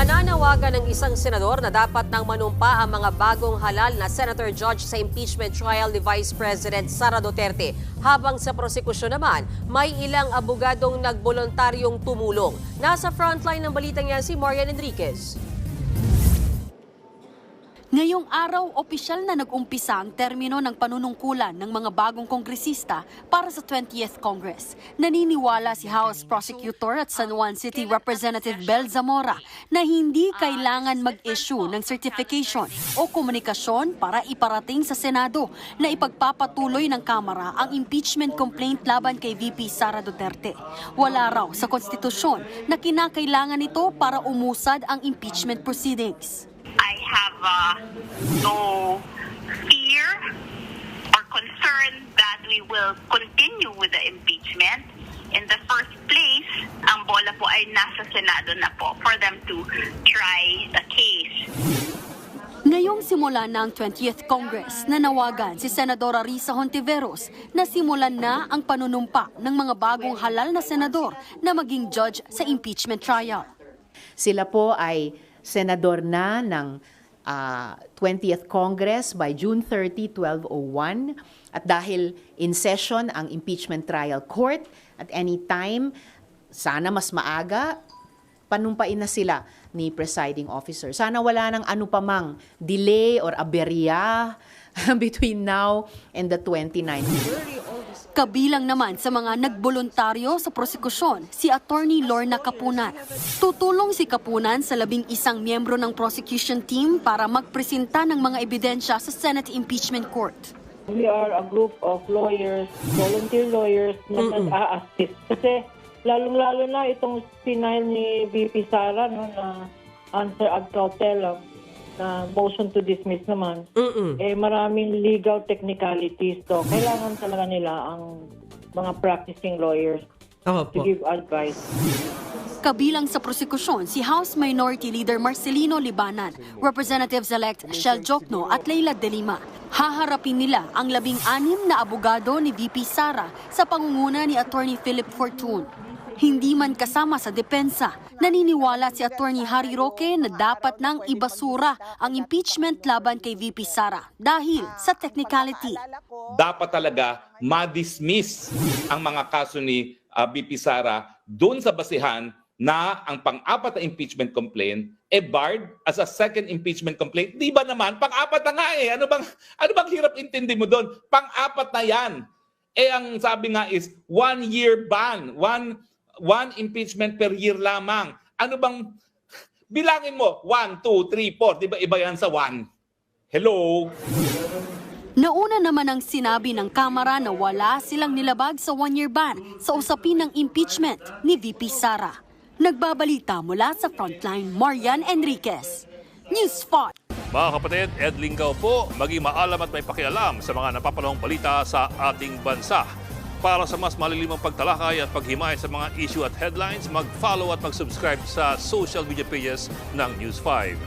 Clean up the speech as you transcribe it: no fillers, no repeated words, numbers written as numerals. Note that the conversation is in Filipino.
Nananawagan ng isang senador na dapat nang manumpa ang mga bagong halal na senator judge sa impeachment trial ni Vice President Sara Duterte. Habang sa prosekusyon naman, may ilang abogadong nagboluntaryong tumulong. Nasa frontline ng balitang yan si Marian Enriquez. Ngayong araw, opisyal na nag-umpisa ang termino ng panunungkulan ng mga bagong kongresista para sa 20th Congress. Naniniwala si House Prosecutor at San Juan City Representative Bel Zamora na hindi kailangan mag-issue ng certification o komunikasyon para iparating sa Senado na ipagpapatuloy ng Kamara ang impeachment complaint laban kay VP Sara Duterte. Wala raw sa konstitusyon na kinakailangan ito para umusad ang impeachment proceedings. I have no fear or concern that we will continue with the impeachment. In the first place, ang bola po ay nasa Senado na po for them to try the case. Ngayong simula na ang 20th Congress, nanawagan si Senadora Risa Hontiveros na simulan na ang panunumpa ng mga bagong halal na senador na maging judge sa impeachment trial. Sila po ay senador na ng 20th Congress by June 30, 1201. At dahil in session ang impeachment trial court at any time, sana mas maaga, panumpain na sila ni presiding officer. Sana wala nang ano pa mang delay or aberya between now and the 29th. Kabilang naman sa mga nagboluntaryo sa prosekusyon si Attorney Lorna Kapunan. Tutulong si Kapunan sa 11 miyembro ng prosecution team para magpresenta ng mga ebidensya sa Senate Impeachment Court. We are a group of lawyers, volunteer lawyers na nag-a-assist. Kasi lalong-lalo na itong final ni VP Sara no, na answer ad cautelam na motion to dismiss naman, maraming legal technicalities. So, kailangan talaga nila ang mga practicing lawyers to give advice. Kabilang sa prosekusyon si House Minority Leader Marcelino Libanan, Representatives-elect Shel Jokno at Leila De Lima. Haharapin nila ang 16 na abogado ni VP Sara sa pangunguna ni Attorney Philip Fortun. Hindi man kasama sa depensa, naniniwala si Attorney Harry Roque na dapat nang ibasura ang impeachment laban kay VP Sara dahil sa technicality. Dapat talaga ma-dismiss ang mga kaso ni VP Sara doon sa basihan na ang pang-apat na impeachment complaint barred as a second impeachment complaint. Di ba naman? Pang-apat na nga eh. Ano bang hirap intindi mo doon? Pang-apat na yan. Ang sabi nga is 1 year ban. One impeachment per year lamang. Ano bang, bilangin mo, 1, 2, 3, 4. Di ba iba yan sa 1? Hello? Nauna naman ang sinabi ng Kamara na wala silang nilabag sa 1-year ban sa usapin ng impeachment ni VP Sara. Nagbabalita mula sa Frontline, Marian Enriquez. News 5. Mga kapatid, Ed Lingaw po, maging maalam at may pakialam sa mga napapanahong balita sa ating bansa. Para sa mas malilimang pagtalakay at paghimay sa mga issue at headlines, mag-follow at mag-subscribe sa social media pages ng News 5.